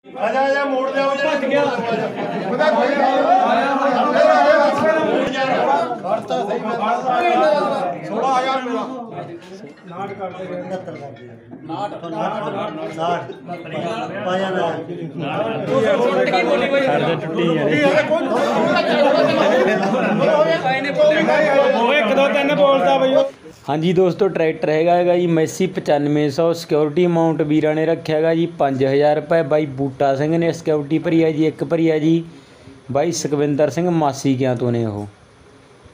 आजा आजा मोड़ दे भज गया पता बढ़ता सही थोड़ा आ यार मेरा नाट कर दे 69 कर दे नाट पाया ना टूटी बोली भाई टूटी ओए 1 2 3 बोलता भाई। हाँ जी दोस्तों, ट्रैक्टर हैगा जी मैसी 9500। सिक्योरिटी अमाउंट वीर ने रखा है जी 5000 रुपये। बाई बूटा सिंह ने सिक्योरिटी भरी है जी 1 भरी है जी। बाई सुखविंदर सिंह मासी क्या तो ने वो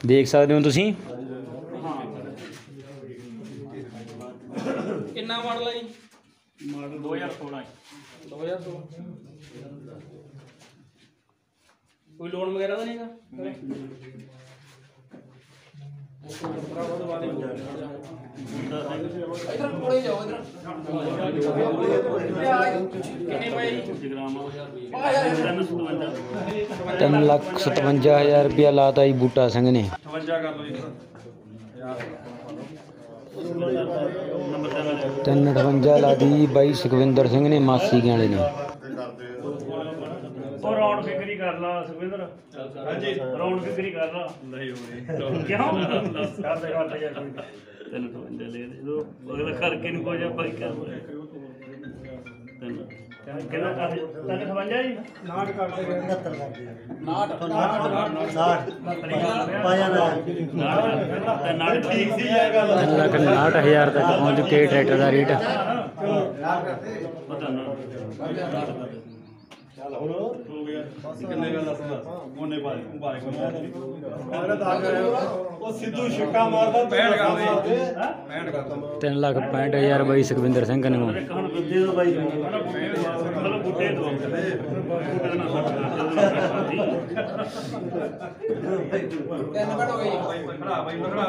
देख सकते हो तुसी। कितना मॉडल है जी? मॉडल 2016 कोई लोन वगैरह तो नहीं का? तीन लाख 57,000 रुपया लाता जी बूटा सिंह ने। 358 ला दी बाई सुखविंदर सिंह ने मासी वाले ने। और राउंड फिगरी कर ला सुखविंदर। हां जी राउंड फिगरी कर ला नहीं हो रही क्यों कर दे यार तेन तो ले ले दो अगला करके नहीं को जा भाई कर कितना कर तने 52 जी नाट कर दे 69 कर दे नाट पाया ना नाट ठीक सी जाएगा 3,59,000 तक पहुंच के ट्रैक्टर का रेट। पता ना चल हो गया कितने का दसदा मोने मुबारक मेरा दाग ओ सिद्धू छक्का मारदा 65 कर दे 65 करता 3,65,000 बाई सुखविंदर सिंह ने। कहन दे दो भाई मतलब बूटे दो क्या नंबर हो गई खड़ा भाई खड़ा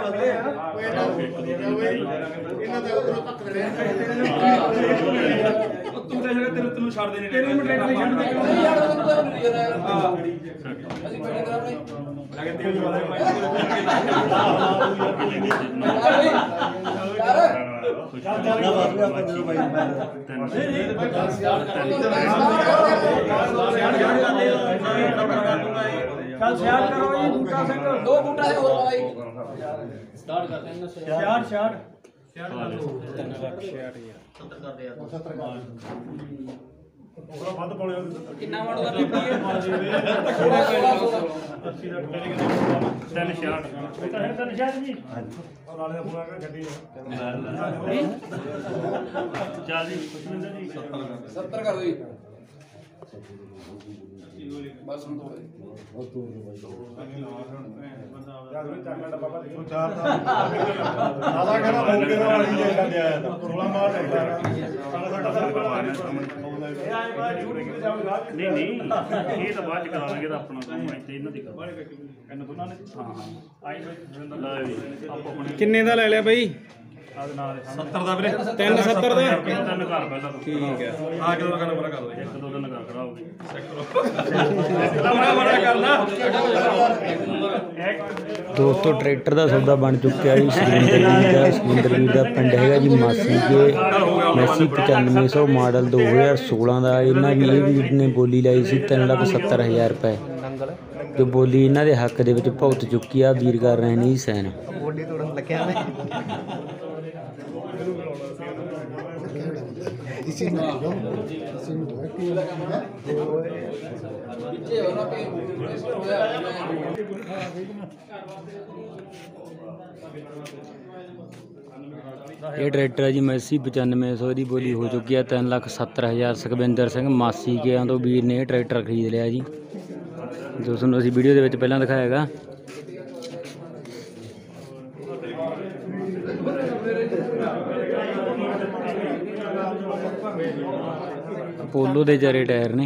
बदले ਇਹਨਾਂ ਦੇ ਉਧਰੋਂ ਤੱਕ ਰਹੇ ਤੂੰ ਤੇ ਜਿਹੜੇ ਤੈਨੂੰ ਛੱਡ ਦੇਣੇ ਨੇ 3 ਮਿੰਟ ਨਹੀਂ ਛੱਡ ਦੇ ਯਾਰ ਤੂੰ ਤਾਂ ਨਹੀਂ ਯਾਰ ਅਸੀਂ ਬੜੇ ਕਰਾ ਰਹੇ ਲਗੇ ਤੇਲ ਵਾਲੇ ਭਾਈ ਯਾਰ ਨਾ ਬਾਬੂ ਆਪਾਂ ਜਦੋਂ ਭਾਈ ਚੱਲ ਸਿਆੜ ਕਰੋ ਜੀ ਬੂਟਾ ਸਿੰਘ 2 ਬੂਟਾ ਹੈ ਹੋਰ ਭਾਈ स्टार्ट करते हैं ना सियाड़ 70 कर दे यार 70 कर ओकरा ਵੱਧ ਪਾਉਣੇ ਕਿੰਨਾ ਮਾਡਲ ਦਾ ਬੀਬੀ ਹੈ 80 ਦਾ 366 ਇਹ ਤਾਂ ਹੈ 366 ਜੀ ਔਰ ਨਾਲੇ ਦਾ ਪੂਰਾ ਗੱਡੀ ਚੱਲ ਜੀ 70 ਕਰ ਦੋ बस हम तो यार चाकला डब्बा का देखो चार था आधा घंटा भूखे का वाली जैसा दे आया था 16 मार लगता है नहीं नहीं ये तो बाद करा लेंगे तो अपना काम है ते इन्हां दी कर ਇਹਨਾਂ ਦੋਨਾਂ ਨੇ ਹਾਂ ਆਈ ਆਪੋ ਆਪਣੇ किन्ने दा ले लिया बाई? 70 ਦਾ ਵੀਰੇ 370 ਦਾ ਤਿੰਨ ਘਰ ਪਹਿਲਾਂ ठीक है। ਆ ਕਿਦੋਂ ਦਾ ਨੰਬਰ ਕਰ ਦੋ ਇੱਕ ਦੋ ਦਿਨ ਘਰ ਖੜਾਓਗੇ ਬੜਾ ਕਰਨਾ दोस्तों ट्रैक्टर का सौदा बन चुका जी सुखविंदर वीर का पिंड है जी मासी के मैसी 9500 मॉडल 2016 का। इन्होंने भी ये वीर ने बोली लाई सी 3,70,000 रुपये जो बोली इन्हों के हक के भुगत चुकी आ। वीर कर रहे हैं सैन ये ट्रैक्टर है जी मैसी 9500 की बोली हो चुकी है 3,70,000। सुखविंदर सिंह मासी के तो वीर ने ट्रैक्टर खरीद लिया जी जो तुहानूं असीं वीडियो दे विच पहलां दिखाएगा। अपोलो दे चारे टायर ने।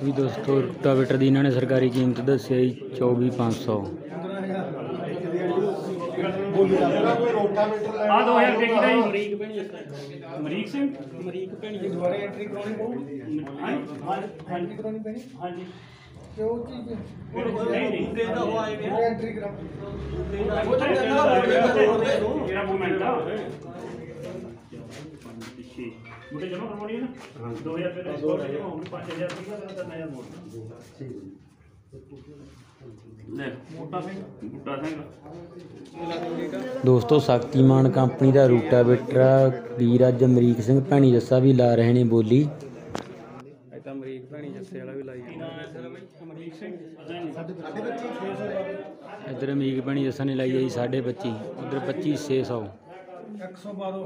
भी दोस्तों रोटावेटर की इन्होंने सरकारी कीमत दसी 24,500। आ 2000 रुपए की ਅਮਰੀਕ ਸਿੰਘ ਅਮਰੀਕ ਭੈਣੀ ਦੀ ਦੁਬਾਰਾ ਐਂਟਰੀ ਕਰਾਉਣੀ ਪਊ ਐਂਟਰੀ ਕਰਾਉਣੀ ਪੈਣੀ ਹਾਂਜੀ ਕਿਉਂ ਚੀਜ਼ ਨਹੀਂ ਐਂਟਰੀ ਕਰਾ ਜਿਹੜਾ ਮੂਵਮੈਂਟ ਆ ਮੁੰਡੇ ਜਮਾ ਕਰਵਾਉਣੀ ਹੈ ਨਾ 2000 ਰੁਪਏ ਦਾ ਸਪੋਰਟ ਜਮਾ ਹੋਣੀ 5000 ਰੁਪਏ ਦਾ ਤਾਂ ਨया ਮੋੜ ਲੈ ਬੂਟਾ ਸਿੰਘ ਦੋਸਤੋ ਸ਼ਕਤੀਮਾਨ ਕੰਪਨੀ ਦਾ ਰੂਟਾਵੇਟਰ ਵੀਰ ਅੱਜ ਅਮਰੀਕ ਸਿੰਘ ਭੈਣੀ ਜੱਸਾ ਵੀ ਲਾ ਰਹੇ ਨੇ ਬੋਲੀ। ਤਾਂ ਅਮਰੀਕ ਭੈਣੀ ਜੱਸੇ ਵਾਲਾ ਵੀ ਲਾਈ ਅਮਰੀਕ ਸਿੰਘ ਇੱਧਰ ਅਮਰੀਕ ਭੈਣੀ ਜੱਸਾ ਨੇ ਲਾਈ ਹੈ ਜੀ 25.5, ਉੱਧਰ 25,600। 112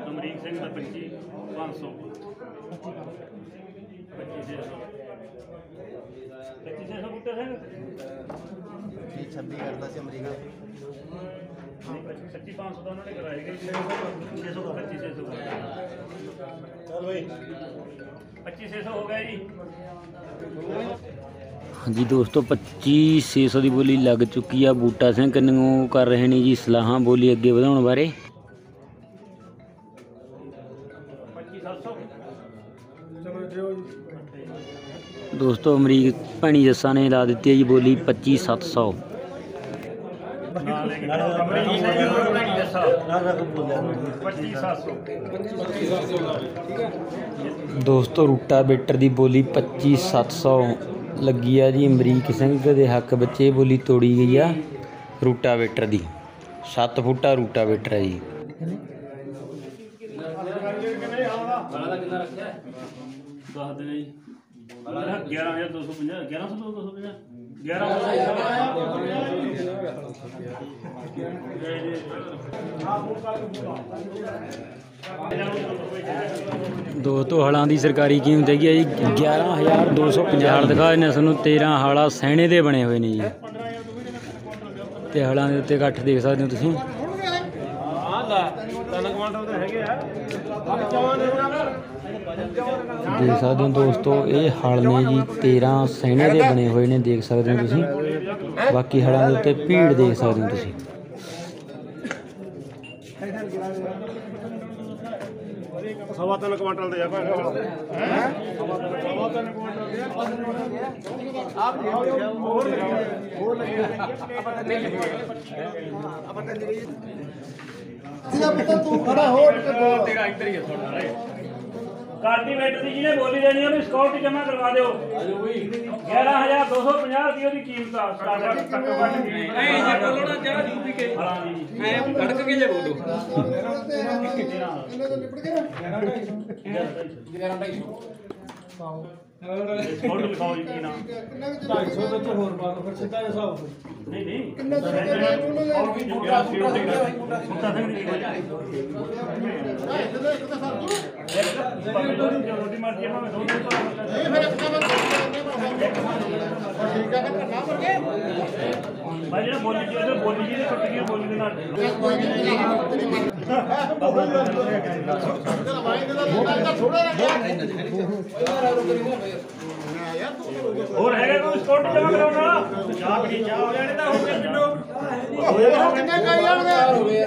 ਅਮਰੀਕ ਸਿੰਘ ਦਾ 25,500 25,600 ਬੂਟਾ ਸਿੰਘ 26 ਕਰਦਾ ਸੀ ਅਮਰੀਕਾ 25,500 ਤਾਂ ਉਹਨਾਂ ਨੇ ਕਰਾਏ ਗਏ 600 25,600 ਚੱਲ ਬਈ 25,600 ਹੋ ਗਿਆ ਜੀ। ਹਾਂਜੀ ਦੋਸਤੋ 25,600 ਦੀ ਬੋਲੀ ਲੱਗ ਚੁੱਕੀ ਆ। ਬੂਟਾ ਸਿੰਘ ਕੰਨੋਂ ਕਰ ਰਹੇ ਨੇ ਜੀ ਸਲਾਹਾਂ ਬੋਲੀ ਅੱਗੇ ਵਧਾਉਣ ਬਾਰੇ। 25,700 ਚਲੋ ਜਿਓ ਜੀ ਦੋਸਤੋ ਅਮਰੀਕ ਭੈਣੀ ਜੱਸਾ ਨੇ ਲਾ ਦਿੱਤੀ ਹੈ ਜੀ ਬੋਲੀ 25,700। ਅਮਰੀਕ ਸਿੰਘ ਭੈਣੀ ਜੱਸਾ 25,700 ਦੋਸਤੋ ਰੂਟਾਵੇਟਰ ਦੀ ਬੋਲੀ 25,700 ਲੱਗੀ ਆ ਜੀ। ਅਮਰੀਕ ਸਿੰਘ ਦੇ ਹੱਕ ਬੱਚੇ ਬੋਲੀ ਤੋੜੀ ਗਈ ਆ ਰੂਟਾਵੇਟਰ ਦੀ। 7 ਫੁੱਟਾ ਰੂਟਾਵੇਟਰ ਹੈ ਜੀ। ਦੱਸ ਦੇਣਾ ਜੀ 11,250 11,250 ਦੋਸਤੋ ਹਲਾਂ ਦੀ ਸਰਕਾਰੀ ਕੀਮਤ ਹੈਗੀ ਆ ਜੀ 11,250 ਦਿਖਾ ਦਿੰਦੇ ਤੁਹਾਨੂੰ। 13 ਹਾਲਾ ਸੈਣੇ ਦੇ ਬਣੇ ਹੋਏ ਨੇ ਜੀ ਤੇ ਹਲਾਂ ਦੇ ਉੱਤੇ ਇਕੱਠ ਦੇਖ ਸਕਦੇ ਹੋ ਤੁਸੀਂ। ਦੇਖ ਸਕਦੇ ਹੋ ਦੋਸਤੋ ਇਹ ਹਲ ਨੇ ਜੀ 13 ਸੈਣੇ ਦੇ ਬਣੇ ਹੋਏ ਨੇ ਦੇਖ ਸਕਦੇ ਹੋ ਤੁਸੀਂ। ਬਾਕੀ ਹਲਾਂ ਦੇ ਉੱਤੇ ਭੀੜ ਦੇਖ ਸਕਦੇ ਹੋ ਤੁਸੀਂ। ਸਵਾ 3 ਕੁਆਂਟਲ ਦੇ ਆ ਭਾਵੇਂ ਸਵਾ 3 ਕੁਆਂਟਲ ਦੇ ਆਪ ਜੀ ਹੋਰ ਲੱਗੇ ਤੂੰ ਖੜਾ ਹੋ ਤੇਰਾ ਇੱਧਰ ਹੀ ਥੋੜਾ ਕਲਟੀਵੇਟਰ ਦੀ ਜਿਹਨੇ ਬੋਲੀ ਦੇਣੀ ਉਹਨੂੰ ਸਿਕਿਉਰਿਟੀ ਜਮ੍ਹਾਂ ਕਰਵਾ ਦਿਓ 11,250 ਰੁਪਏ ਉਹਦੀ ਕੀਮਤ ਆ ਸਟਾਰਟਰ ਘੱਟੋ ਘੱਟ ਐ ਜੇ ਬੋਲੋ ਨਾ ਚਾਹ ਦੀ ਪੀ ਕੇ ਹਾਂ ਜੀ ਐ ਧੜਕ ਕੇ ਜੇ ਬੋਲੋ ਸਿਕਿਉਰਿਟੀ ਲਿਖਾਓ ਜੀ ਕੀ ਨਾਮ 250 ਵਿੱਚ ਹੋਰ ਪਾ ਦੋ ਫਿਰ ਸਿੱਧਾ ਜਿਹਾ ਹਿਸਾਬ ਨਹੀਂ ਨਹੀਂ ਕਿੰਨਾ ਬੂਟਾ ਸਿੰਘ ਦੀ ਰੋਟੀ ਮਾਰਦੀ ਹੈ ਮੈਂ ਦੋਨੋਂ ਭਾਈ ਜਿਹੜਾ ਬੋਲੀ ਜੀ ਉਹਦੇ ਬੋਲੀ ਜੀ ਦੇ ਟੁੱਟ ਗਈ ਬੋਲੀ ਦੇ ਨਾਲ ਹੋਰ ਹੈਗਾ ਕੋਈ ਸਕਿਉਰਿਟੀ ਜਮ੍ਹਾਂ ਕਰਾਉਣਾ ਚਾਹ ਬਣੀ ਚਾਹ ਹੋ ਜਾਣੇ ਤਾਂ ਹੋ ਗਿਆ ਕਿੰਨੋ ਕਿੰਨੇ ਕਾਈ ਆਣਗੇ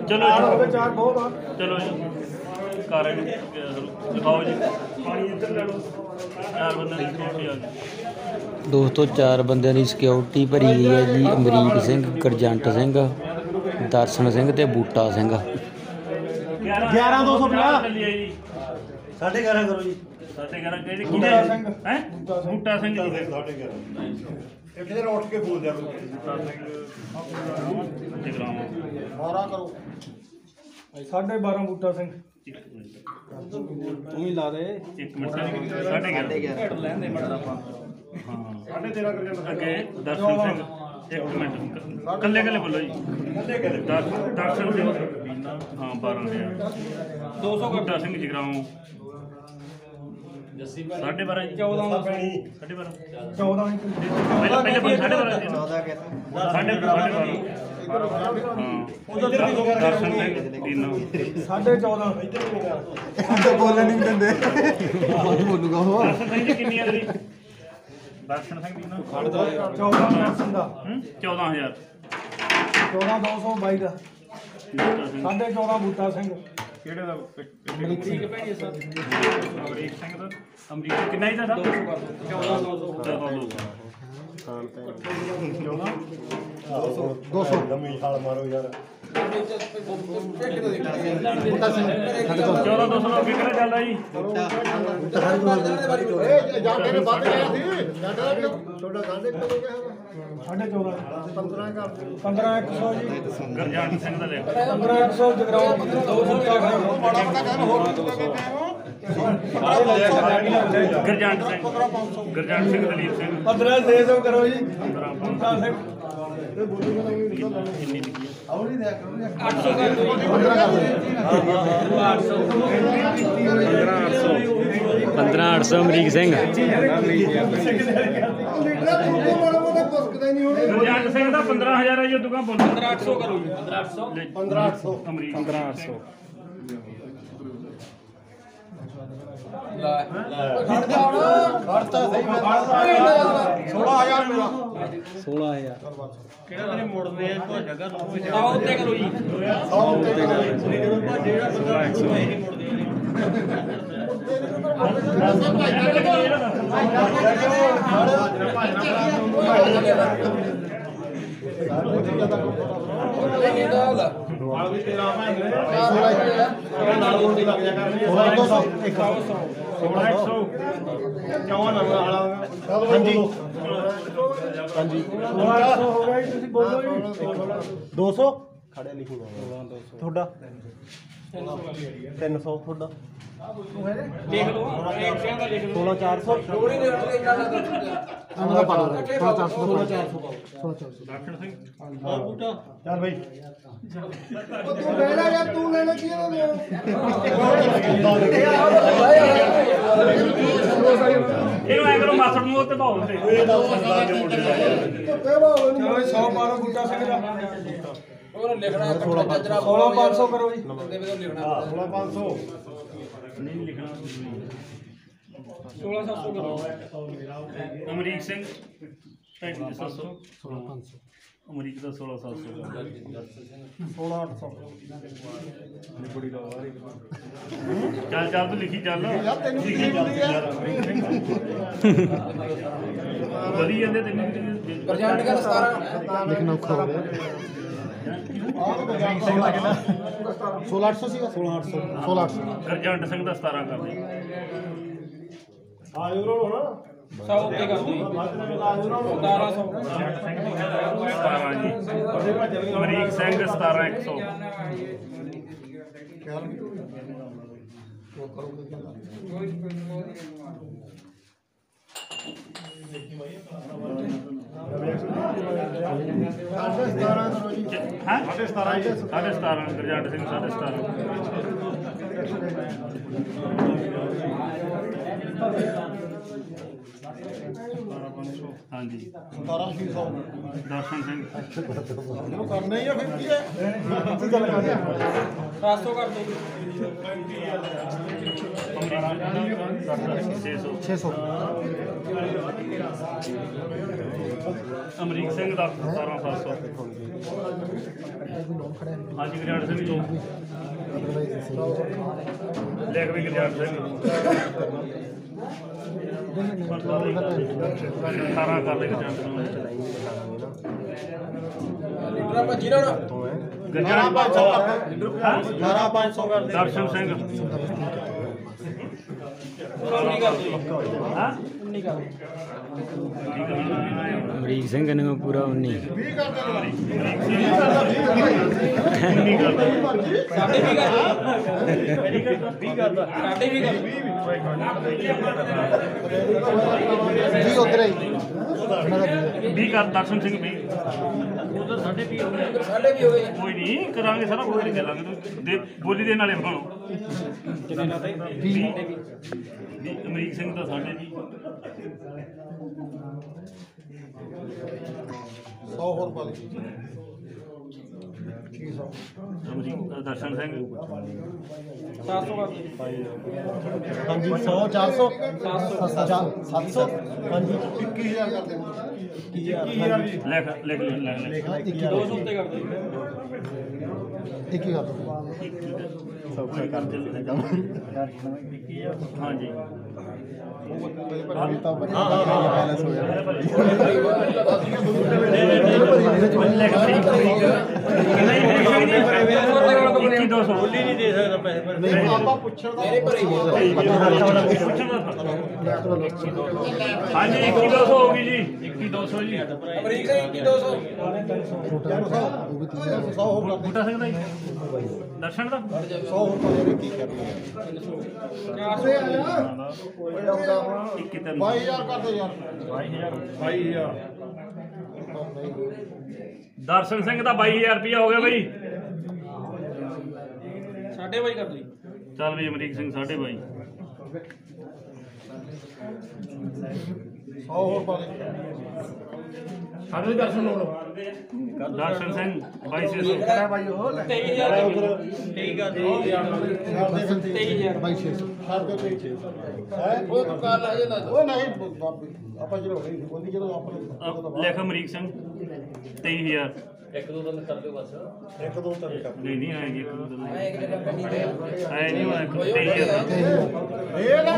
ਚਲੋ ਚਾਰ ਬਹੁਤ ਆ ਚਲੋ ਜੀ ਕਾਰਨ ਲਿਖਾਓ ਜੀ ਪਾਣੀ ਇੱਧਰ ਲੈ ਲਓ ਚਾਰ ਬੰਦੇ ਦੀ ਸਕਿਉਰਿਟੀ ਆ ਗਈ ਦੋਸਤੋ 4 ਬੰਦਿਆਂ ਦੀ ਸਿਕਿਉਰਿਟੀ ਭਰੀ ਗਈ ਹੈ ਜੀ। ਅਮਰੀਕ ਸਿੰਘ, ਗੁਰਜੰਟ ਸਿੰਘ, ਦਰਸ਼ਨ ਸਿੰਘ ਤੇ ਬੂਟਾ ਸਿੰਘ। 11,250 ਚੱਲੀਏ ਜੀ 11.5 ਕਰੋ ਜੀ 11.5 ਕਿਹਦੇ ਕਿਹਦੇ ਹੈ ਬੂਟਾ ਸਿੰਘ ਜੀ 11.5 ਇਹ ਕਿਧਰ ਉੱਠ ਕੇ ਬੋਲ ਦਿਆ ਬੂਟਾ ਸਿੰਘ ਜਗਰਾਮ 12 ਕਰੋ 12.5 ਬੂਟਾ ਸਿੰਘ ਤੂੰ ਹੀ ਲਾ ਦੇ ਇੱਕ ਮਿੰਟ 11.5 ਲੈਂਦੇ ਮੜਾ ਆਪਾਂ ਹਾਂ 13.5 ਕਰ ਜਾਂਦਾ ਅੱਗੇ ਦਰਸ਼ਨ ਸਿੰਘ ਇੱਕ ਮਿੰਟ ਕੱਲੇ ਕੱਲੇ ਬੋਲੋ ਜੀ ਕੱਲੇ ਦਰਸ਼ਨ ਸਿੰਘ ਹਾਂ 12,000 200 ਬੂਟਾ ਸਿੰਘ ਜਗਰਾਮ 12.5 ਜੀ 14 ਪੈਣੀ 12.5 14 ਪਹਿਲੇ 12.5 ਦਰਸ਼ਨ ਸਿੰਘ 14.5 ਇੱਧਰ ਬੋਲਣ ਨਹੀਂ ਦਿੰਦੇ ਬੋਲੂਗਾ ਉਹ ਦਰਸ਼ਨ ਸਿੰਘ ਜੀ ਕਿੰਨੀ ਹੈ ਤੇਰੀ ਦਰਸ਼ਨ ਸਿੰਘ ਦੀ ਨਾ 14 ਦਾ 14000 14,222 ਦਾ 14.5 ਬੂਟਾ ਸਿੰਘ ਕਿਹੜੇ ਦਾ ਅਮਰੀਕ ਸਿੰਘ ਦਾ ਅਮਰੀਕ ਕਿੰਨਾ ਹੀ ਤੁਹਾਡਾ 14 200 ਦਮੀ ਛਾਲ ਮਾਰੋ ਯਾਰ 14 ਅੱਗੇ ਕਿਹੜਾ ਚੱਲਦਾ ਜੀ ਜਾਂਦੇ ਨੇ ਵੱਧ ਗਿਆ ਸੀ ਜਾਂਦੇ ਛੋਟਾ ਸਾਡੇ ਕੋਲ ਗਿਆ 14.5 15 100 ਜੀ ਗੁਰਜੰਟ ਸਿੰਘ ਦਾ ਲਿਖ 100 ਜਗਰਾਉਂ 200 ਮਾੜਾ ਮੋਟਾ ਕਹਿ ਹੋਰ ਗੁਰਜੰਟ ਸਿੰਘ ਦਲੀਪ ਸਿੰਘ 15 ਕਰੋ ਜੀ 15 ਸਿੰਘ ਕਿੰਨੀ ਲਿਖੀ ਹੈ 800 ਕਰ ਦੋ 15800 ਅਮਰੀਕ ਸਿੰਘ ਗੁਰਜੰਟ ਸਿੰਘ ਦਾ 15000 ਹੈ ਜੀ ਦੁਕਾਨ ਬੋਲ 15800 ਕਰੋ ਜੀ 1500 ਅਮਰੀਕ 15800 ਖੜਤਾ ਸਹੀ 16000 ਮੇਰਾ 16000 ਕਿਹੜਾ ਤੇਰੇ ਮੁੜਦੇ ਆ ਤੋਂ ਜਗ੍ਹਾ ਤੋਂ ਆਓ ਉੱਤੇ ਕਰੋ ਜੀ 100 ਉੱਤੇ ਹਾਂਜੀ 200 ਹੋ ਗਿਆ ਤੁਸੀਂ ਬੋਲੋ ਜੀ 200 ਖੜੇ ਲਿਖੂਗਾ ਤੁਹਾਡਾ 300 ਤੁਹਾਡਾ ਲਿਖ ਲਓ ਅਮਰੀਕ ਸਿੰਘ ਦਾ ਲਿਖ ਲਓ 16400 ਥੋੜੀ ਦੇਰ ਤੋਂ ਇੰਨਾ ਲੱਗ ਉਹਨਾਂ ਪਾ ਲਓ 16400 ਦਰਸ਼ਨ ਸਿੰਘ ਚੱਲ ਬਈ ਤੂੰ ਲੈਣਾ ਜਾਂ ਤੂੰ ਲੈਣਾ ਕੀ ਉਹਨੇ ਇਹਨੂੰ ਐ ਕਰੋ ਮਾਸੜ ਨੂੰ ਉੱਤੇ ਭਾਉ ਤੇ ਚਲੋ 100 ਮਾਰੋ ਬੂਟਾ ਸਿੰਘ ਦਾ ਉਹਨੂੰ ਲਿਖਣਾ ਥੋੜਾ ਜਰਾ 16500 ਕਰੋ ਜੀ ਲਿਖਣਾ 16500 ਨਹੀਂ ਲਿਖਣਾ 16700 ਕਰੋ ਅਮਰੀਕ ਸਿੰਘ 35700 ਅਮਰੀਕ ਦਾ 16700 16800 ਚੱਲ ਚੱਲ ਤੂੰ ਲਿਖੀ ਚੱਲ ਤੈਨੂੰ ਕੀ ਹੁੰਦੀ ਆ ਵਧੀ ਜਾਂਦੇ ਤੈਨੂੰ ਪ੍ਰਜੈਂਟ ਕਰ 17 ਲਿਖਣਾ ਔਖਾ ਹੋ ਗਿਆ 16800 ਸੀਗਾ 16800 ਗੁਰਜੰਟ ਸਿੰਘ ਦਾ 17 ਕਰ ਦੇ ਆ ਯੂਰੋ ਹੋਣਾ 100 ਉੱਤੇ ਕਰ ਦੋ 1700 17 ਜੀ ਅਮਰੀਕ ਸਿੰਘ 17100 ਹਾਂ 17.5 ਗੁਰਜੰਟ ਸਿੰਘ 17.5 ਹਾਂਜੀ 17600 ਦਰਸ਼ਨ ਸਿੰਘ ਉਹ ਕਰਨਾ ਹੀ ਆ ਫਿਰ ਕੀ ਹੈ 700 ਕਰ ਦੋ 600 ਅਮਰੀਕ ਸਿੰਘ ਦਾ 17700 ਹਾਂਜੀ ਗੁਰਜੰਟ ਸਿੰਘ ਜੀ ਲਿਖ ਵੀ ਗੁਰਜੰਟ ਸਿੰਘ 18 ਕਰ ਦੇ ਗੁਰਜੰਟ ਨੂੰ ਲੀਡਰ ਭੱਜੀ ਨਾ ਗੁਰਜੰਟ 18500 ਕਰ ਦੇ ਦਰਸ਼ਨ ਸਿੰਘ ਨਹੀਂ ਕਰ ਦੋ ਹਾਂ ਨਹੀਂ ਕਰ ਅਮਰੀਕ ਸਿੰਘ ਨੇ ਪੂਰਾ 19 20 ਕਰ ਦੇ ਸਾਡੇ ਵੀ ਕਰ ਦੋ ਸਾਡੇ ਵੀ ਕਰ 20 ਉਧਰ ਹੀ 20 ਕਰ ਦਰਸ਼ਨ ਸਿੰਘ 20 ਉਧਰ ਸਾਡੇ ਵੀ ਸਾਡੇ ਵੀ ਹੋ ਗਏ ਕੋਈ ਨਹੀਂ ਕਰਾਂਗੇ ਸਾਰਾ ਕੁਝ ਨਹੀਂ ਚੱਲਾਂਗੇ ਤੂੰ ਦੇ ਬੋਲੀ ਦੇ ਨਾਲੇ ਬਣਾਓ ਅਮਰੀਕ ਸਿੰਘ ਦਾ ਸਾਡੇ ਜੀ 100 ਹੋਰ ਪਾ ਲਈ ਅਮਰੀਕ ਦਰਸ਼ਨ ਸਿੰਘ 700 ਕਰ ਹਾਂਜੀ 100 400 700 ਹਾਂਜੀ 21000 ਕਰ ਦੇ 21000 ਲਿਖ 200 ਉੱਤੇ ਕਰ ਦੋ ਇੱਕ ਹੀ ਗੱਲ हाँ जी ਆਪਾਂ ਪੁੱਛਣ ਦਾ हाँ जी 21,200 होगी जी 21,200 जी ਅਮਰੀਕ ਸਿੰਘ 21,200 बूटा सिंह दा दर्शन दा 100 ਹੋਰ ਪਾ ਦੇ ਕੀ ਕਰਨਾ 22000 ਕਰ ਦੇ ਯਾਰ 22000 दर्शन सिंह दा 22,000 रुपया हो गया भाई ਸਾਡੇ ਬਾਈ ਕਰ ਲਈ चल भाई अमरीक सिंह 22.5 100 ਹੋਰ ਪਾ ਦੇ ਸਾਡੇ ਦਰਸ਼ਨ ਹੋਣ दर्शन सिंह 2200 ਕਿਹੜਾ ਬਾਈ ਉਹ 23000 ਠੀਕ ਆ 23000 22600 ਛੱਡ ਦੇ 22600 ਹੈ ਉਹ ਤੂੰ ਕੱਲ ਆ ਜਾਂਦਾ ਉਹ ਨਹੀਂ ਆਪਾਂ ਜਦੋਂ ਹੋਈ ਉਹਦੀ ਜਦੋਂ ਆਪਾਂ लिख अमरीक सिंह 23,000 ਇੱਕ ਦੋ ਤਾਂ ਕਰ नहीं नहीं आएगी एक दो दिन आए नहीं होना 23,000 ਇਹਦਾ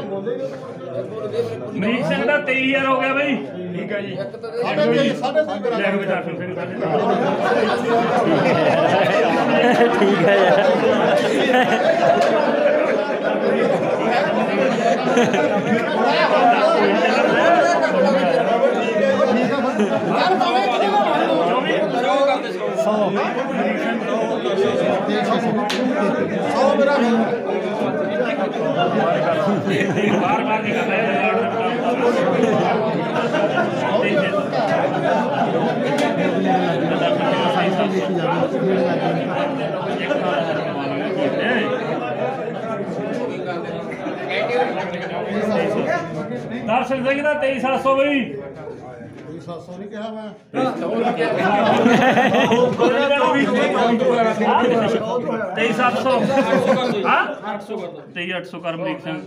ਬੋਲੇ अमरीक सिंह दा 23,000 हो गया भाई ठीक है जी ਸਾਢੇ ਤਿੰਨ ਕਰਾ लिख भी दर्शन सिंह 3.5 ਠੀਕ ਹੈ ਯਾਰ बार बार नहीं करता दर्शन सिंह का 23,700 भाई 700 नहीं कहा मैं 23,700 हाँ 800 ਕਰ ਦੋ 23,800 कर अमरीक सिंह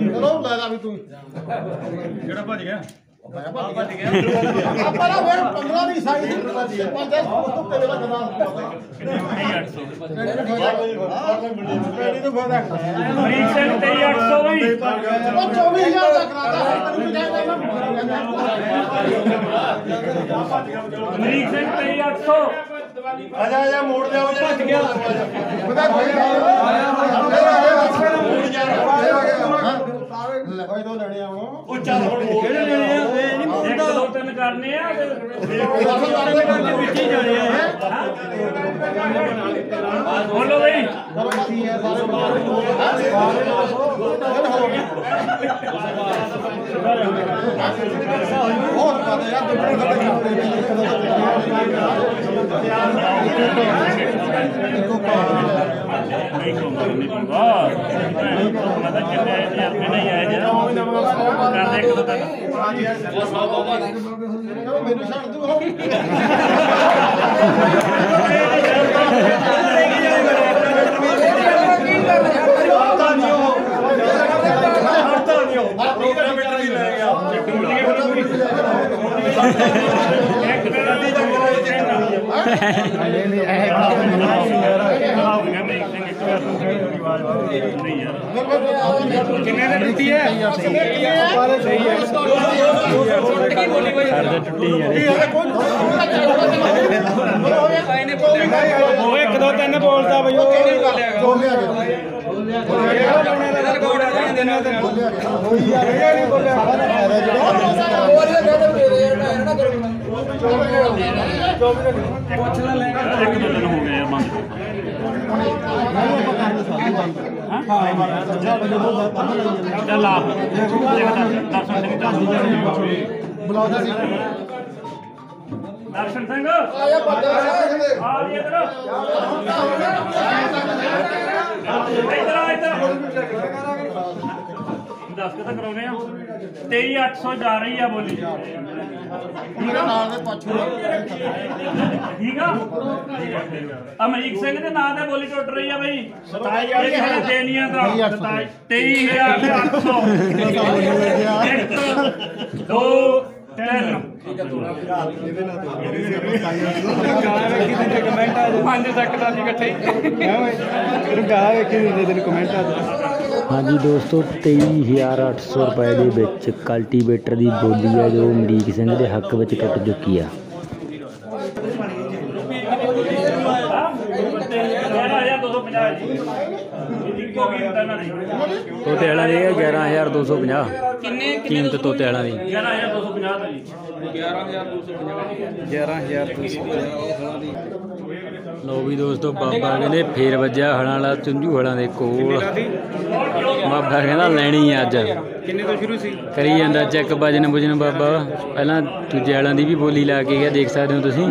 ਚਲੋ ਲੈ ਜਾ ਵੀ ਤੂੰ ਜਿਹੜਾ ਭੱਜ ਗਿਆ ਮੈਂ ਭੱਜ ਗਿਆ ਆਪਾਂ ਨਾ ਫਿਰ 15 ਦੀ ਸਾਈਜ਼ ਦੀ 50 ਤੋਂ ਤੇਰੇ ਦਾ ਗਦਾ 23,800 ਮੇਰੀ ਤੋਂ ਫਾਇਦਾ अमरीक सिंह 23,800 भाई ਉਹ 24000 ਦਾ ਕਰਾਤਾ ਤੈਨੂੰ ਜਾਇਦਾ अमरीक सिंह 23,800 ਆਜਾ ਮੋੜ ਲਿਆ ਉਹ ਭੱਜ ਗਿਆ ਪਤਾ ਕੋਈ ਤੋਂ ਲੈਣੇ ਆਉਣੋ ਉਹ ਚੱਲ ਹੁਣ ਕਿਹੜੇ ਲੈਣੇ ਆ ਇਹ ਨਹੀਂ एक दो तीन करने हैं ਵਿੱਚ ਹੀ ਜਾਣੇ ਆ बोलो भाई ਬਹੁਤ ਪਾਦੇ ਯਾਰ ਦੁੱਗਣੇ ਇੱਕੋ नहीं कहूँगा नहीं कहूँगा मतलब कितने नहीं आए कर दे एक दो तक ਮੈਨੂੰ ਛੱਡ ਦੂ ਹੋ ਮੀਟਰ ਵੀ ਲੈ ਗਿਆ एक मेरा दी तक नहीं यार ਕਿੰਨੇ ਦੀ ਦਿੱਤੀ ਹੈ ਕੀ ਬੋਲੀ ਬਾਈ ਟੁੱਟੀ ਯਾਰ ਉਹ 1 2 3 ਬੋਲਦਾ ਬਈ ਉਹ ਕਿਹਨੇ ਬੋਲਿਆ ਜੋ ਲਿਆ ਗਿਆ ਇਹਦਾ ਰਿਕਾਰਡ ਆ ਜਾਂਦੇ ਨੇ ਹੋਈ ਯਾਰ ਇਹ ਨਹੀਂ ਬੋਲਿਆ एक दो दिन हो गए बंद चल आप दर्शन सिंह ਆਇਆ ਬੰਦਾ आ इधर इधर दस के तक करौने 23,800 जा रही है बोली ਮੇਰੇ ਨਾਲ ਦੇ ਪਾਛੂ ठीक है अमरीक सिंह के नाम से बोली टुट रही है भाई 27,000 देनिया का 23,800 1 2 3 5 ਸੈਕਿੰਡਾਂ ਦੀ ਇਕੱਠੇ ਗਾਲਾਂ ਵੇਖੀ ਦਿੰਦੇ ਤੈਨੂੰ ਕਮੈਂਟਾਂ 'ਚ। ਹਾਂਜੀ ਦੋਸਤੋ 23,800 ਰੁਪਏ ਦੇ ਵਿੱਚ ਕਲਟੀਵੇਟਰ ਦੀ ਬੋਲੀ ਆ ਜੋ ਅਮਰੀਕ ਸਿੰਘ ਦੇ ਹੱਕ ਵਿੱਚ ਟੁੱਟ ਚੁੱਕੀ ਆ। 11,250 ਜੀ ਇੱਕੋ ਕੀਮਤ ਇਹਨਾਂ ਦੀ। ਤੋਤੇ ਵਾਲਾ ਦੀ 11,250 ਕੀਮਤ ਤੋਤੇ ਵਾਲਾ ਦੀ 11,250 ਦਾ ਜੀ। 11,250 ਲੋ ਵੀ ਦੋਸਤੋ ਬਾਬਾ ਕਹਿੰਦੇ ਫੇਰ ਵੱਜਿਆ ਹਲਾਂ ਵਾਲਾ ਚੁੰਝੂ ਹਲਾਂ ਦੇ ਕੋਲ। ਬਾਬਾ ਕਹਿੰਦਾ ਲੈਣੀ ਆ ਅੱਜ। ਕਿੰਨੇ ਤੋਂ ਸ਼ੁਰੂ ਸੀ? ਕਰੀ ਜਾਂਦਾ ਚੈੱਕ ਵਜਨ ਬੁਜਨ ਬਾਬਾ। ਪਹਿਲਾਂ ਦੂਜੇ ਵਾਲਾਂ ਦੀ ਵੀ ਬੋਲੀ ਲਾ ਕੇ ਗਿਆ, ਦੇਖ ਸਕਦੇ ਹੋ ਤੁਸੀਂ।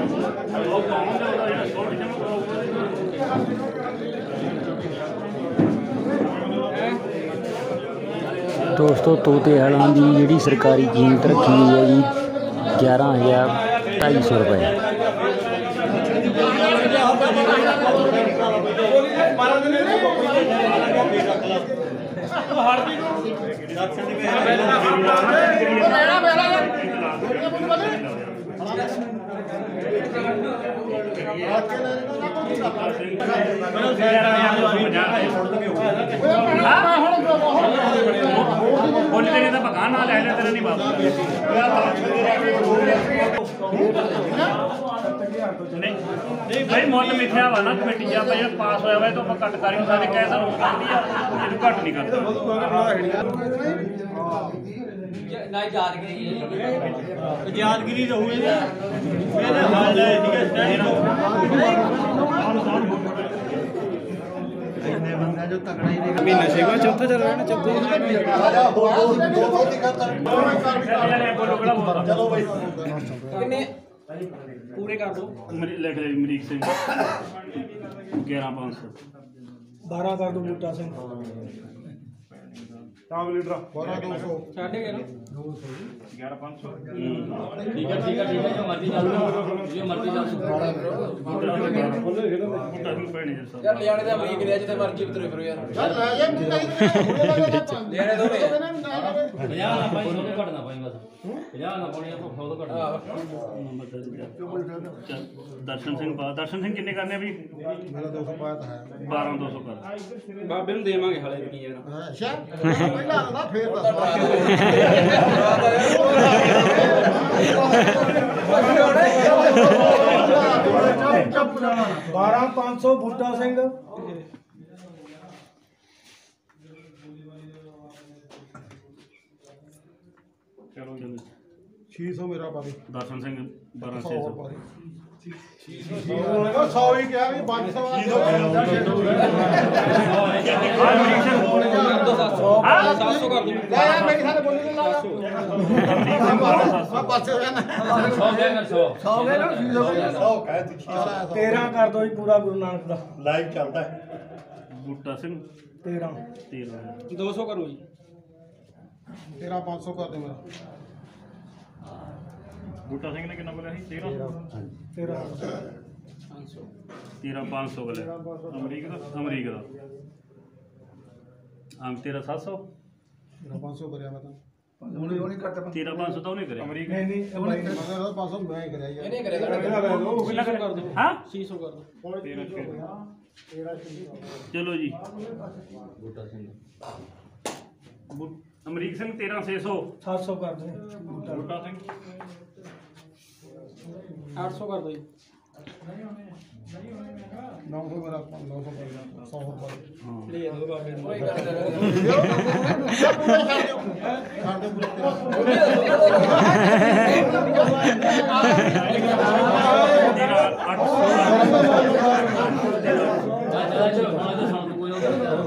ਦੋਸਤੋ ਤੋਤੇ ਵਾਲਾਂ ਦੀ ਜਿਹੜੀ ਸਰਕਾਰੀ ਕੀਮਤ ਰੱਖੀ ਹੋਈ ਹੈ ਜੀ 11,250 ਰੁਪਏ। ਬੋਲੀ ਤੇ ਕਹਿੰਦਾ ਪਕਾ ਨਾ ਲੈ ਲੈ ਤੇਰਾ ਨਹੀਂ ਬਾਬਾ। ਨਹੀਂ ਭਾਈ ਮੁੱਲ ਮਿੱਠਿਆ ਵਾ ਨਾ ਕਮੇਟੀ ਜਾਂ ਭਾਈ ਪਾਸ ਹੋਇਆ ਵਾ ਇਹ ਤੋਂ ਆਪਾਂ ਕੱਟ ਕਰ ਹੀ ਨਹੀਂ ਸਕਦੇ। ਕਹਿ ਤਾਂ ਰੋਕ ਕਰਦੀ ਆ, ਇਹਨੂੰ ਘੱਟ ਨਹੀਂ ਕਰਦਾ। ਨਾ ਯਾਦਗਿਰੀ ਰਹੂਗੀ ਨਾ ਮੇਰੇ ਹਾਲ ਹੈ ਠੀਕ ਹੈ ਸਟੈਂਡ ਇੰਨੇ ਬੰਦਾ ਜੋ ਤਕੜਾ ਹੀ ਨਹੀਂ ਮਹੀਨਾ ਛੇਵਾਂ ਚੌਥਾ ਚੱਲ ਰਿਹਾ ਨਾ ਚੌਥਾ ਬੋਲੋ ਕਿਹੜਾ ਬੋਲਦਾ। ਚਲੋ ਬਾਈ ਕਿੰਨੇ ਪੂਰੇ ਕਰ ਦੋ। ਲਿਖ ਲੈ ਅਮਰੀਕ ਸਿੰਘ 11,500 12 ਕਰ ਦੋ ਬੂਟਾ ਸਿੰਘ। ਟਾਪ ਲੀਡਰ 12,200 ਛੱਡ ਗਿਆ ਨਾ 11,500 ਠੀਕ ਹੈ ਜੋ ਮਰਜ਼ੀ ਚੱਲ ਜੋ ਮਰਜ਼ੀ ਚੱਲ ਯਾਰ ਲਿਆਣੇ ਦਾ ਅਮਰੀਕ ਨੇ ਜਿੱਥੇ ਮਰਜ਼ੀ ਉਤਰੇ ਫਿਰੋ ਯਾਰ ਚੱਲ ਲੈ ਜਾ ਮੈਨੂੰ ਨਹੀਂ ਲਿਆਣੇ ਦੋ ਨੇ 50 ਨਾ ਪਾਈ ਉਹਨੂੰ ਘਟਣਾ ਪਾਈ ਬਸ 50 ਨਾ ਪਾਉਣੀ ਆਪਾਂ 100 ਤੋਂ ਘਟਣਾ। ਦਰਸ਼ਨ ਸਿੰਘ ਪਾ ਦਰਸ਼ਨ ਸਿੰਘ ਕਿੰਨੇ ਕਰਨੇ ਆ ਵੀ? ਮੇਰਾ 200 ਪਾਇਆ ਤਾਂ ਹੈ 12,200 ਕਰ। ਬਾਬੇ ਨੂੰ ਦੇਵਾਂਗੇ ਹਾਲੇ ਕੀ ਯਾਰ। ਅੱਛਾ ਪਹਿਲਾਂ ਨਾ ਫੇਰ ਦੱਸ 12,500 ਬੂਟਾ ਸਿੰਘ। ਚਲੋ 600 ਮੇਰਾ ਪਾ ਦੇ। ਦਰਸ਼ਨ ਸਿੰਘ 100 12,600 ਪਾ ਦੇ। 100 ਹੀ ਕਿਹਾ ਵੀ 500 700 ਕਰ ਦੂੰ। ਲੈ ਯਾਰ ਮੇਰੀ ਸਾਡੇ ਬੋਲੀ ਨਹੀਂ ਲਾ ਮੈਂ ਪਾਸੇ ਹੋ ਜਾਣਾ 100 ਦੇ ਕਰ 100 100 ਕਹਿ ਤੂੰ 13 ਕਰ ਦੋ ਜੀ ਪੂਰਾ ਗੁਰੂ ਨਾਨਕ ਦਾ ਲਾਈਵ ਚੱਲਦਾ ਬੂਟਾ ਸਿੰਘ 13 13 200 ਕਰੋ ਜੀ। 13,500 ਕਰ ਦੇ ਮੇਰਾ ਬੂਟਾ ਸਿੰਘ ਨੇ ਕਿੰਨਾ ਬੋਲਿਆ ਸੀ? 13 13,500 ਬੋਲਿਆ। ਅਮਰੀਕ ਦਾ ਅੰਕ ਤੇਰਾ 700 500 ਕਰਿਆ ਮੈਂ ਤਾਂ 13,500 ਤਾਂ ਉਹਨੇ ਕਰਿਆ। ਨਹੀਂ ਨਹੀਂ ਉਹਨੇ 500 ਮੈਂ ਹੀ ਕਰਿਆ ਯਾਰ ਇਹਨੇ ਕਰੇਗਾ ਕਿੰਨਾ ਕਰ ਦੋ? ਹਾਂ 600 ਕਰ ਦੋ। 13 ਚਲੋ ਜੀ ਬੂਟਾ ਸਿੰਘ ਅਮਰੀਕ ਸਿੰਘ 13,600 700 ਕਰ ਦੇ ਬੂਟਾ ਸਿੰਘ 800 ਕਰ ਦੋ ਜੀ। 900 ਮੇਰਾ 900 ਕਰ 100 ਰੁਪਏ ਲੈ ਦੋ ਬਾਬੇ ਨੂੰ। ਛੱਡ ਦੇ ਪੂਰੇ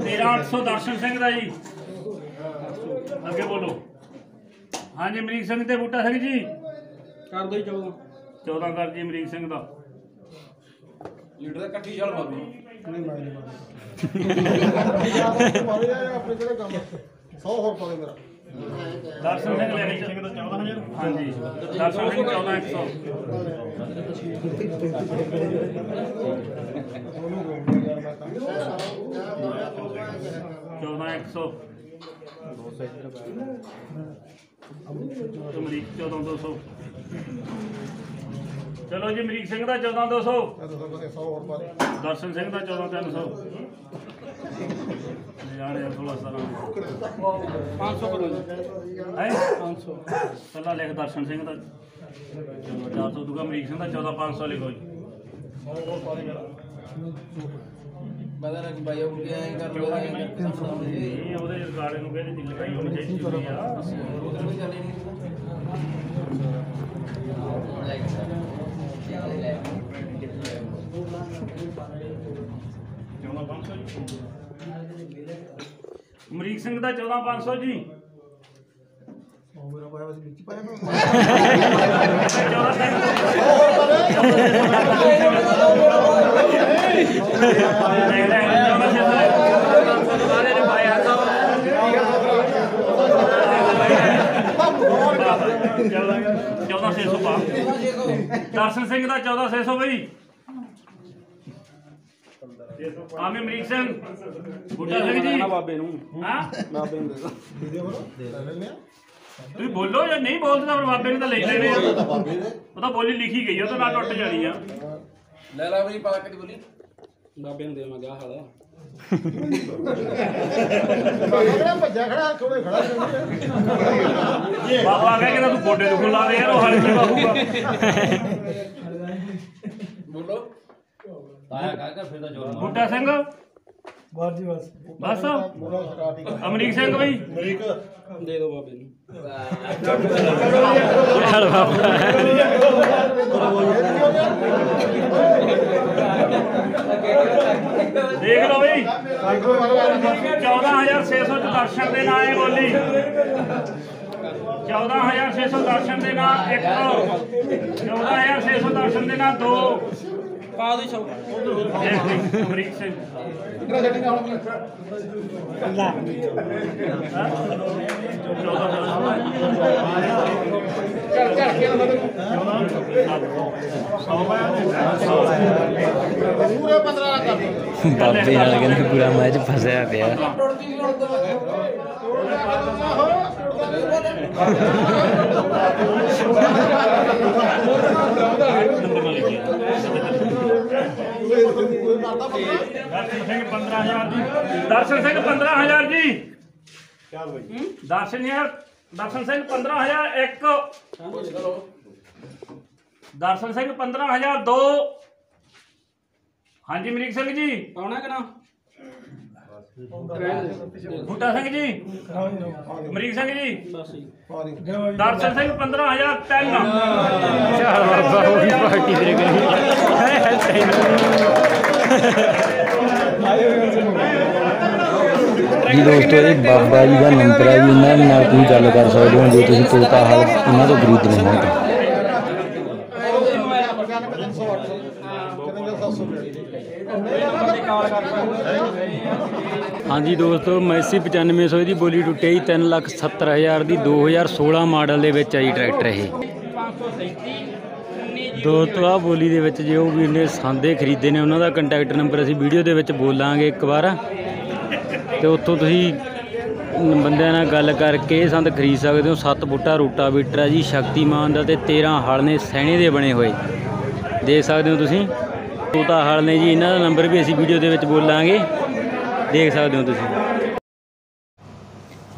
ਤੇਰਾ 800 ਦਰਸ਼ਨ ਸਿੰਘ ਦਾ ਜੀ। ਅੱਗੇ ਬੋਲੋ। ਹਾਂਜੀ ਅਮਰੀਕ ਸਿੰਘ ਤੇ ਬੂਟਾ ਸਿੰਘ ਜੀ ਕਰ ਦੋ ਜੀ 14 14 ਕਰ ਜੀ ਅਮਰੀਕ ਸਿੰਘ ਦਾ। ਲੀਡਰ ਦਾ ਇਕੱਠੀ ਛਾਲ ਮਾਰੋ। ਨਹੀਂ ਮੈਂ ਨਹੀਂ ਮਾਰੇ ਆਪਣੇ ਕਿਹੜੇ ਕੰਮ 100 ਹੋਰ ਪਾ ਦੇ ਮੇਰਾ ਦਰਸ਼ਨ ਸਿੰਘ ਲੈ ਸਿੰਘ ਦਾ 14,000 ਹਾਂਜੀ ਦਰਸ਼ਨ ਸਿੰਘ 14,100 ਉਹਨੂੰ ਰੋਕ ਯਾਰ ਮੈਂ ਤਾਂ 14,100 ਅਮਰੀਕ 14200 ਚਲੋ ਜੀ ਅਮਰੀਕ ਸਿੰਘ ਦਾ 14200 100 ਹੋਰ ਪਾ ਦੇ ਦਰਸ਼ਨ ਸਿੰਘ ਦਾ 14300 ਯਾਰ 16 500 ਕਰੋ ਜੀ ਹੈ 500 ਪਹਿਲਾਂ ਲਿਖ ਦਰਸ਼ਨ ਸਿੰਘ ਦਾ 400 ਦੂਗਾ ਅਮਰੀਕ ਸਿੰਘ ਦਾ 14500 ਲਿਖੋ ਜੀ ਪਤਾ ਨਾ ਕਿ ਬਾਈ ਉਹ ਕੀ ਐਂ ਕਰ ਲੋ ਇਹ ਉਹਦੇ ਗਾੜੇ ਨੂੰ ਕਹਿੰਦੇ ਦਿੱਲੀ ਭਾਈ ਹੋਣੀ ਚਾਹੀਦੀ ਆ ਅਮਰੀਕ ਸਿੰਘ ਦਾ 14500 ਜੀ ਮੇਰਾ ਪਾਇਆ ਵਿੱਚ ਪਾਇਆ ਨਾ ਦਰਸ਼ਨ ਸਿੰਘ ਦਾ 14600 ਬਈ ਆਮੀ ਅਮਰੀਕ ਸਿੰਘ ਬੁੱਢਾ ਸਿੰਘ ਜੀ ਬਾਬੇ ਨੂੰ ਹਾਂ ਬਾਬੇ ਨੂੰ ਦੇ ਲੈਣੇ ਤੁਸੀਂ ਬੋਲੋ ਜਾਂ ਨਹੀਂ ਬੋਲਦੇ ਤਾਂ ਫਿਰ ਬਾਬੇ ਨੇ ਤਾਂ ਲੈ ਲੈਣੇ ਆ ਉਹ ਤਾਂ ਬੋਲੀ ਲਿਖੀ ਗਈ ਉਹ ਤਾਂ ਨਾ ਟੁੱਟ ਜਾਣੀ ਆ ਲੈ ਲਾ ਬਈ ਪਾ ਕੇ ਦੀ ਬੋਲੀ ਬਾਬੇ ਨੂੰ ਦੇਵਾਂਗਾ ਹਾਲਾ ਕਿਹੜਾ ਭੱਜਾ ਖੜਾ ਕੋਲੇ ਖੜਾ ਬਾਬਾ ਆ ਗਿਆ ਕਿ ਤੂੰ ਗੋਡੇ ਦੁਖਣ ਲਾ ਦੇ ਯਾਰ ਉਹ ਹਲ ਕੀ ਬਾਹੂਗਾ ਬੋਲੋ ਤਾਇਆ ਕਾਕਾ ਫਿਰ ਤਾਂ ਜੋਰ ਬੁੱਢਾ ਸਿੰਘ ਬਾਜੀ ਬਸ ਬਸ ਪੂਰਾ ਸਟਾਰਟ ਹੀ ਅਮਰੀਕ ਸਿੰਘ ਬਈ ਅਮਰੀਕ ਦੇ ਦਿਓ ਬਾਬੇ ਨੂੰ ਦੇਖ ਲਓ ਬਈ 14600 ਚ ਦਰਸ਼ਨ ਦੇ ਨਾਂ ਇਹ ਬੋਲੀ 14600 ਦਰਸ਼ਨ ਦੇ ਨਾਂ 1 14600 ਦਰਸ਼ਨ ਦੇ ਨਾਂ 2 ਪਾ ਦੇ ਸੌ ਅਮਰੀਕ ਸਿੰਘ ਕਿਹੜਾ ਸੈਟਿੰਗ ਆ ਹੁਣ ਚੱਲ ਚੱਲ ਕੇ ਨਾ ਪੂਰੇ 15 ਕਰ ਦੇ ਬਾਬੇ ਨਾਲ ਕਹਿੰਦੇ ਪੂਰਾ ਮੈਚ ਫਸਿਆ ਪਿਆ ਦਰਸ਼ਨ ਸਿੰਘ 15000 ਜੀ ਦਰਸ਼ਨ ਸਿੰਘ 15000 ਜੀ ਦਰਸ਼ਨ ਸਿੰਘ 15000 1 ਦਰਸ਼ਨ ਸਿੰਘ 15000 2 ਹਾਂਜੀ ਅਮਰੀਕ ਸਿੰਘ ਜੀ ਪਾਉਣਾ ਕਿ ਨਾ ਬੂਟਾ ਸਿੰਘ ਜੀ ਅਮਰੀਕ ਸਿੰਘ ਜੀ ਪਾਰੀ ਦਰਸ਼ਨ ਸਿੰਘ 15000 3 ਚੱਲ ਬਾਬਾ ਉਹ ਵੀ ਪਾਰਟੀ ਤੇਰੇ ਕਰੀ ਜੀ ਦੋਸਤੋ ਇਹ ਬਾਬਾ ਜੀ ਦਾ ਨੰਬਰ ਹੈ ਜੀ ਇਹਨਾਂ ਨਾਲ ਤੁਸੀਂ ਗੱਲ ਕਰ ਸਕਦੇ ਹੋ ਜੇ ਤੁਸੀਂ ਤੋਤਾ ਹਾਲ ਇਹਨਾਂ ਤੋਂ ਖਰੀਦਣੇ ਹੋਣ ਤਾਂ ਹਾਂਜੀ ਦੋਸਤੋ ਮੈਸੀ 9500 ਦੀ ਬੋਲੀ ਟੁੱਟੀ ਜੀ 3,70,000 ਦੀ 2016 ਮਾਡਲ ਦੇ ਵਿੱਚ ਆਈ ਟਰੈਕਟਰ ਇਹ ਦੋਸਤੋ ਆ ਬੋਲੀ ਦੇ ਵਿੱਚ ਜੇ ਉਹ ਵੀਰ ਨੇ ਸੰਦੇ ਖਰੀਦੇ ਨੇ ਉਹਨਾਂ ਦਾ ਕੰਟੈਕਟ ਨੰਬਰ ਅਸੀਂ ਵੀਡੀਓ ਦੇ ਵਿੱਚ ਬੋਲਾਂਗੇ ਇੱਕ ਵਾਰ ਤੇ ਉੱਥੋਂ ਤੁਸੀਂ ਬੰਦਿਆਂ ਨਾਲ ਗੱਲ ਕਰਕੇ ਇਹ ਸੰਦ ਖਰੀਦ ਸਕਦੇ ਹੋ 7 ਫੁੱਟਾ ਰੂਟਾਵੀਟਰ ਹੈ ਜੀ ਸ਼ਕਤੀਮਾਨ ਦਾ ਤੇ 13 ਹਲ ਨੇ ਸੈਣੇ ਦੇ ਬਣੇ ਹੋਏ ਦੇਖ ਸਕਦੇ ਹੋ ਤੁਸੀਂ ਤੋਤਾ ਹਲ ਨੇ ਜੀ ਇਹਨਾਂ ਦਾ ਨੰਬਰ ਵੀ ਅਸੀਂ ਵੀਡੀਓ ਦੇ ਵਿੱਚ ਬੋਲਾਂਗੇ ਦੇਖ ਸਕਦੇ ਹੋ ਤੁਸੀਂ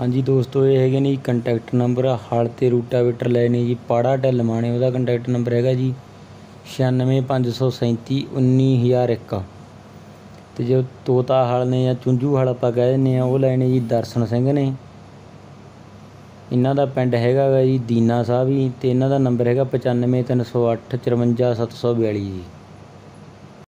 ਹਾਂਜੀ ਦੋਸਤੋ ਇਹ ਹੈਗੇ ਨੇ ਜੀ ਕੰਟੈਕਟ ਨੰਬਰ ਹਲ ਤੇ ਰੂਟਾਵੀਟਰ ਲੈਣੇ ਜੀ ਪਾੜਾ ਢਿੱਲ ਮਾਣੇ ਉਹਦਾ ਕੰਟੈਕਟ ਨੰਬਰ ਹੈਗਾ ਜੀ 9657 19001 ਤੇ ਜੋ ਤੋਤਾ ਹਲ ਨੇ ਜਾਂ ਚੁੰਝੂ ਹਲ ਆਪਾਂ ਕਹਿ ਦਿੰਦੇ ਆ ਉਹ ਲੈਣੇ ਜੀ ਦਰਸ਼ਨ ਸਿੰਘ ਨੇ ਇਹਨਾਂ ਦਾ ਪਿੰਡ ਹੈਗਾ ਗਾ ਜੀ ਦੀਨਾ ਸਾਹਿਬ ਜੀ ਤੇ ਇਹਨਾਂ ਦਾ ਨੰਬਰ ਹੈਗਾ 9530854742 ਜੀ।